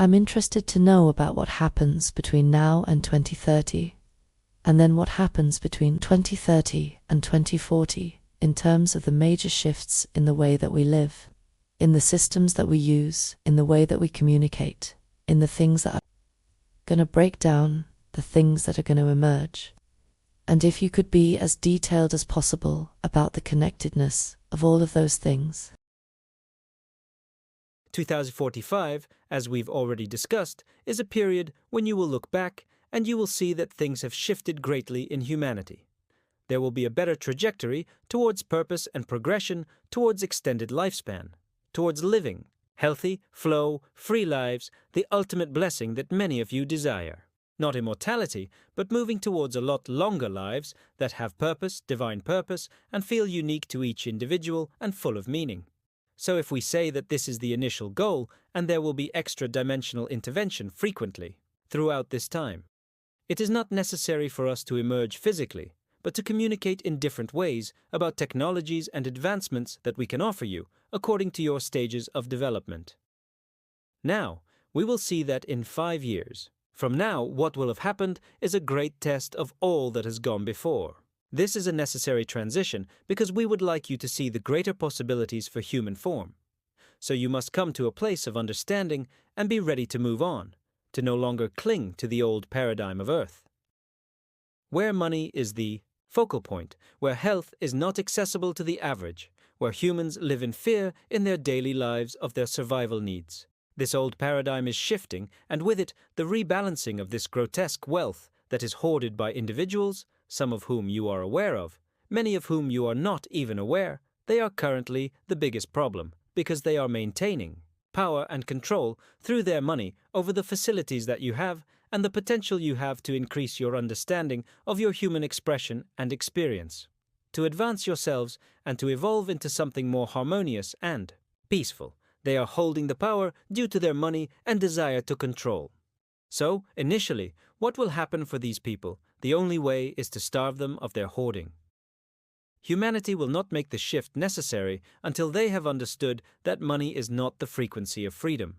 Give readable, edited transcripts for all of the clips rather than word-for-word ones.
I'm interested to know about what happens between now and 2030, and then what happens between 2030 and 2040 in terms of the major shifts in the way that we live, in the systems that we use, in the way that we communicate, in the things that are going to break down, the things that are going to emerge. And if you could be as detailed as possible about the connectedness of all of those things. 2045, as we've already discussed, is a period when you will look back and you will see that things have shifted greatly in humanity. There will be a better trajectory towards purpose and progression, towards extended lifespan, towards living healthy, flow, free lives, the ultimate blessing that many of you desire. Not immortality, but moving towards a lot longer lives that have purpose, divine purpose, and feel unique to each individual and full of meaning. So if we say that this is the initial goal, and there will be extra dimensional intervention frequently throughout this time, it is not necessary for us to emerge physically, but to communicate in different ways about technologies and advancements that we can offer you according to your stages of development. Now, we will see that in 5 years. From now, what will have happened is a great test of all that has gone before. This is a necessary transition because we would like you to see the greater possibilities for human form. So you must come to a place of understanding and be ready to move on, to no longer cling to the old paradigm of Earth, where money is the focal point, where health is not accessible to the average, where humans live in fear in their daily lives of their survival needs. This old paradigm is shifting, and with it, the rebalancing of this grotesque wealth that is hoarded by individuals, some of whom you are aware of, many of whom you are not even aware. They are currently the biggest problem, because they are maintaining power and control through their money over the facilities that you have and the potential you have to increase your understanding of your human expression and experience, to advance yourselves and to evolve into something more harmonious and peaceful. They are holding the power due to their money and desire to control. So, initially, what will happen for these people? The only way is to starve them of their hoarding. Humanity will not make the shift necessary until they have understood that money is not the frequency of freedom.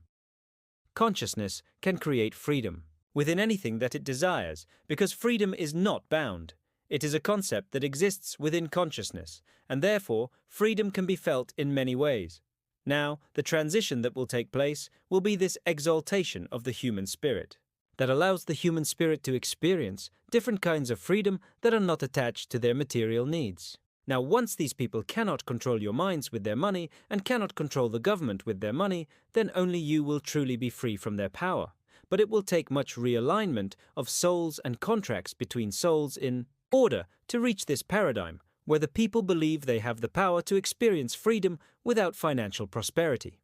Consciousness can create freedom within anything that it desires, because freedom is not bound. It is a concept that exists within consciousness, and therefore freedom can be felt in many ways. Now, the transition that will take place will be this exaltation of the human spirit, that allows the human spirit to experience different kinds of freedom that are not attached to their material needs. Now, once these people cannot control your minds with their money and cannot control the government with their money, then only you will truly be free from their power. But it will take much realignment of souls and contracts between souls in order to reach this paradigm, where the people believe they have the power to experience freedom without financial prosperity.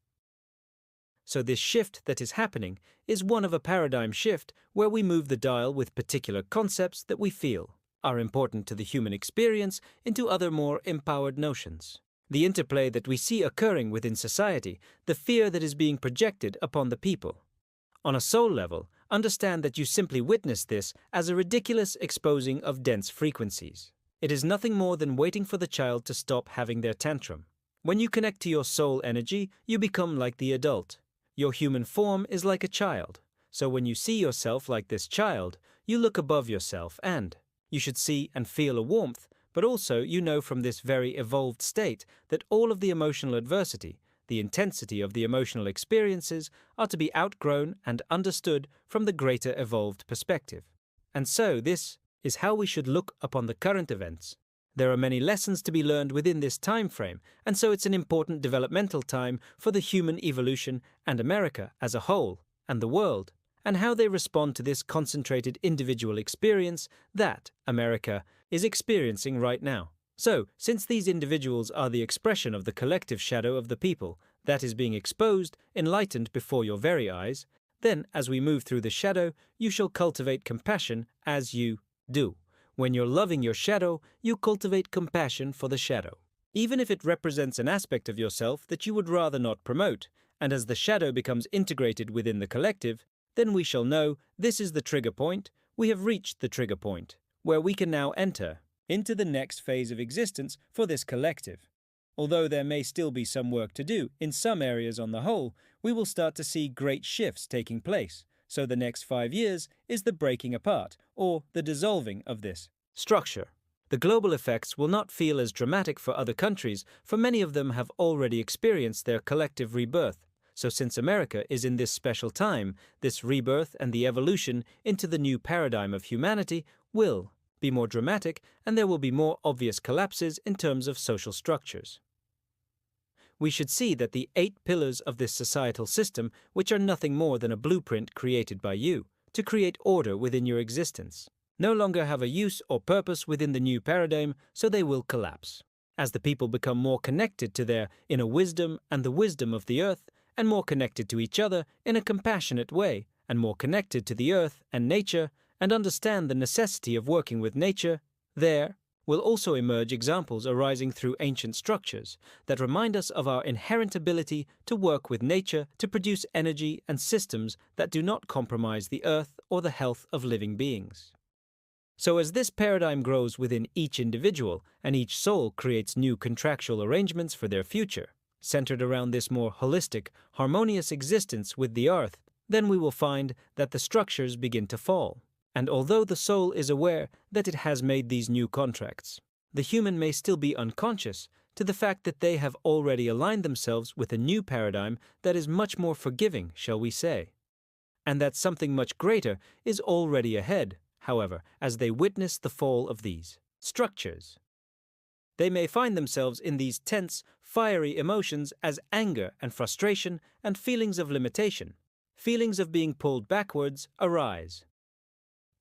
So this shift that is happening is one of a paradigm shift where we move the dial with particular concepts that we feel are important to the human experience into other more empowered notions. The interplay that we see occurring within society, the fear that is being projected upon the people. On a soul level, understand that you simply witness this as a ridiculous exposing of dense frequencies. It is nothing more than waiting for the child to stop having their tantrum. When you connect to your soul energy, you become like the adult. Your human form is like a child. So when you see yourself like this child, you look above yourself and you should see and feel a warmth, but also you know from this very evolved state that all of the emotional adversity, the intensity of the emotional experiences are to be outgrown and understood from the greater evolved perspective. And so this is how we should look upon the current events. There are many lessons to be learned within this time frame, and so it's an important developmental time for the human evolution and America as a whole, and the world, and how they respond to this concentrated individual experience that America is experiencing right now. So, since these individuals are the expression of the collective shadow of the people that is being exposed, enlightened before your very eyes, then as we move through the shadow, you shall cultivate compassion as you do. When you're loving your shadow, you cultivate compassion for the shadow, even if it represents an aspect of yourself that you would rather not promote, and as the shadow becomes integrated within the collective, then we shall know this is the trigger point, we have reached the trigger point, where we can now enter into the next phase of existence for this collective. Although there may still be some work to do, in some areas on the whole, we will start to see great shifts taking place. So the next 5 years is the breaking apart, or the dissolving of this structure. The global effects will not feel as dramatic for other countries, for many of them have already experienced their collective rebirth. So since America is in this special time, this rebirth and the evolution into the new paradigm of humanity will be more dramatic, and there will be more obvious collapses in terms of social structures. We should see that the 8 pillars of this societal system, which are nothing more than a blueprint created by you, to create order within your existence, no longer have a use or purpose within the new paradigm, so they will collapse. As the people become more connected to their inner wisdom and the wisdom of the earth, and more connected to each other in a compassionate way, and more connected to the earth and nature, and understand the necessity of working with nature, there will also emerge examples arising through ancient structures that remind us of our inherent ability to work with nature to produce energy and systems that do not compromise the earth or the health of living beings. So as this paradigm grows within each individual and each soul creates new contractual arrangements for their future, centered around this more holistic, harmonious existence with the earth, then we will find that the structures begin to fall. And although the soul is aware that it has made these new contracts, the human may still be unconscious to the fact that they have already aligned themselves with a new paradigm that is much more forgiving, shall we say. And that something much greater is already ahead, however, as they witness the fall of these structures. They may find themselves in these tense, fiery emotions as anger and frustration and feelings of limitation, feelings of being pulled backwards arise.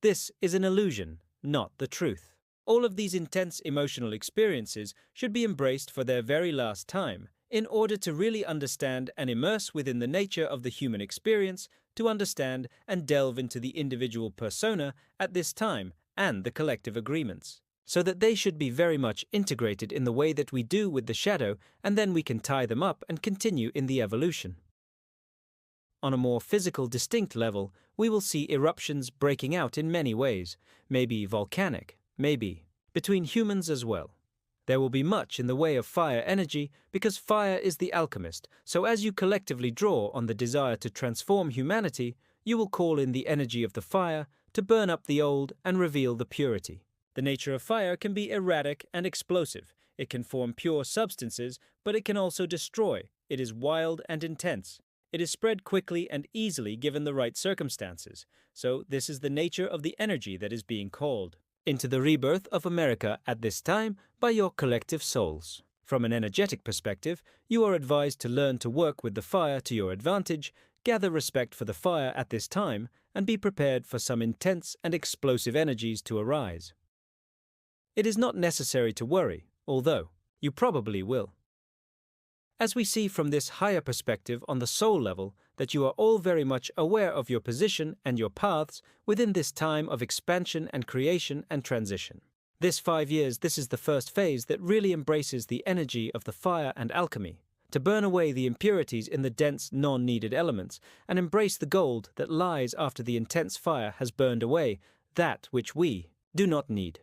This is an illusion, not the truth. All of these intense emotional experiences should be embraced for their very last time, in order to really understand and immerse within the nature of the human experience, to understand and delve into the individual persona at this time and the collective agreements, so that they should be very much integrated in the way that we do with the shadow, and then we can tie them up and continue in the evolution. On a more physical, distinct level, we will see eruptions breaking out in many ways, maybe volcanic, maybe between humans as well. There will be much in the way of fire energy because fire is the alchemist, so as you collectively draw on the desire to transform humanity, you will call in the energy of the fire to burn up the old and reveal the purity. The nature of fire can be erratic and explosive. It can form pure substances, but it can also destroy. It is wild and intense. It is spread quickly and easily given the right circumstances. So this is the nature of the energy that is being called into the rebirth of America at this time by your collective souls. From an energetic perspective, you are advised to learn to work with the fire to your advantage, gather respect for the fire at this time, and be prepared for some intense and explosive energies to arise. It is not necessary to worry, although you probably will. As we see from this higher perspective on the soul level that you are all very much aware of your position and your paths within this time of expansion and creation and transition. This 5 years, this is the first phase that really embraces the energy of the fire and alchemy, to burn away the impurities in the dense, non-needed elements and embrace the gold that lies after the intense fire has burned away that which we do not need.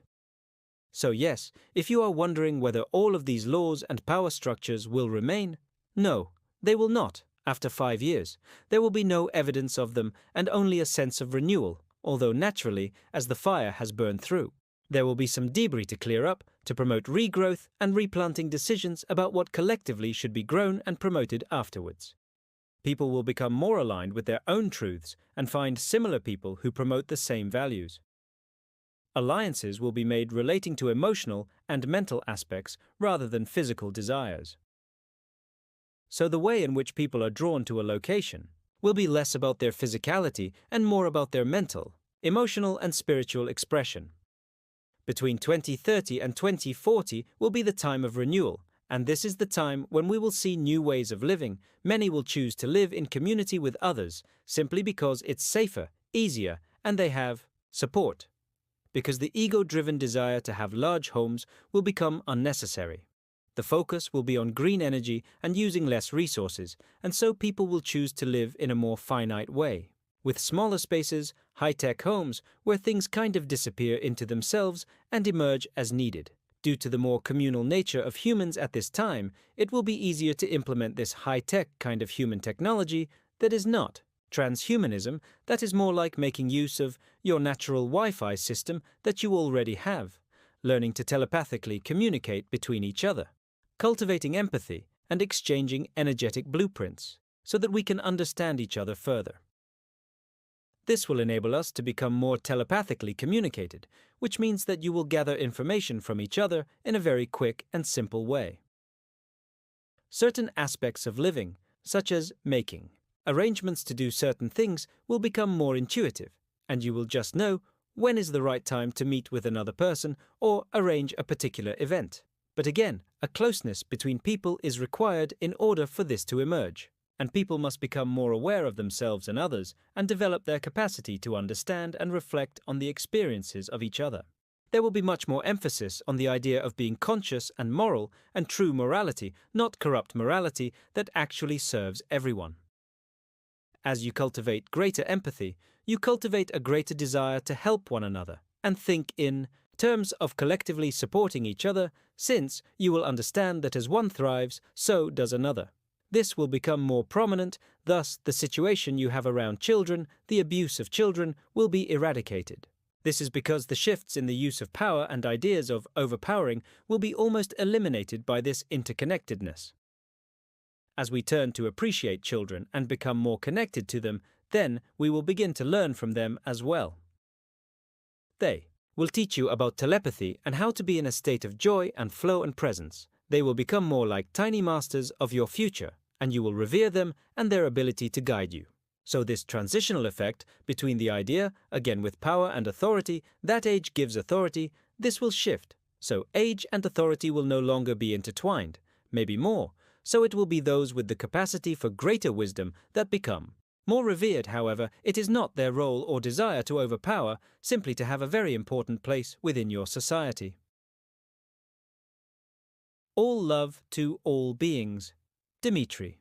So yes, if you are wondering whether all of these laws and power structures will remain, no, they will not. After 5 years, there will be no evidence of them and only a sense of renewal, although naturally, as the fire has burned through. There will be some debris to clear up, to promote regrowth and replanting decisions about what collectively should be grown and promoted afterwards. People will become more aligned with their own truths and find similar people who promote the same values. Alliances will be made relating to emotional and mental aspects rather than physical desires. So the way in which people are drawn to a location will be less about their physicality and more about their mental, emotional and spiritual expression. Between 2030 and 2040 will be the time of renewal, and this is the time when we will see new ways of living. Many will choose to live in community with others simply because it's safer, easier, and they have support. Because the ego-driven desire to have large homes will become unnecessary. The focus will be on green energy and using less resources, and so people will choose to live in a more finite way, with smaller spaces, high-tech homes where things kind of disappear into themselves and emerge as needed, Due to the more communal nature of humans at this time, it will be easier to implement this high-tech kind of human technology that is not transhumanism, that is more like making use of your natural Wi-Fi system that you already have, learning to telepathically communicate between each other, cultivating empathy, and exchanging energetic blueprints so that we can understand each other further. This will enable us to become more telepathically communicated, which means that you will gather information from each other in a very quick and simple way. Certain aspects of living, such as making, arrangements to do certain things, will become more intuitive, and you will just know when is the right time to meet with another person or arrange a particular event. But again, a closeness between people is required in order for this to emerge, and people must become more aware of themselves and others and develop their capacity to understand and reflect on the experiences of each other. There will be much more emphasis on the idea of being conscious and moral and true morality, not corrupt morality that actually serves everyone. As you cultivate greater empathy, you cultivate a greater desire to help one another and think in terms of collectively supporting each other, since you will understand that as one thrives, so does another. This will become more prominent, thus the situation you have around children, the abuse of children, will be eradicated. This is because the shifts in the use of power and ideas of overpowering will be almost eliminated by this interconnectedness. As we turn to appreciate children and become more connected to them, then we will begin to learn from them as well. They will teach you about telepathy and how to be in a state of joy and flow and presence. They will become more like tiny masters of your future, and you will revere them and their ability to guide you. So this transitional effect between the idea, again with power and authority, that age gives authority, this will shift. So age and authority will no longer be intertwined, maybe more. So it will be those with the capacity for greater wisdom that become. More revered, however, it is not their role or desire to overpower, simply to have a very important place within your society. All love to all beings. Dimitri.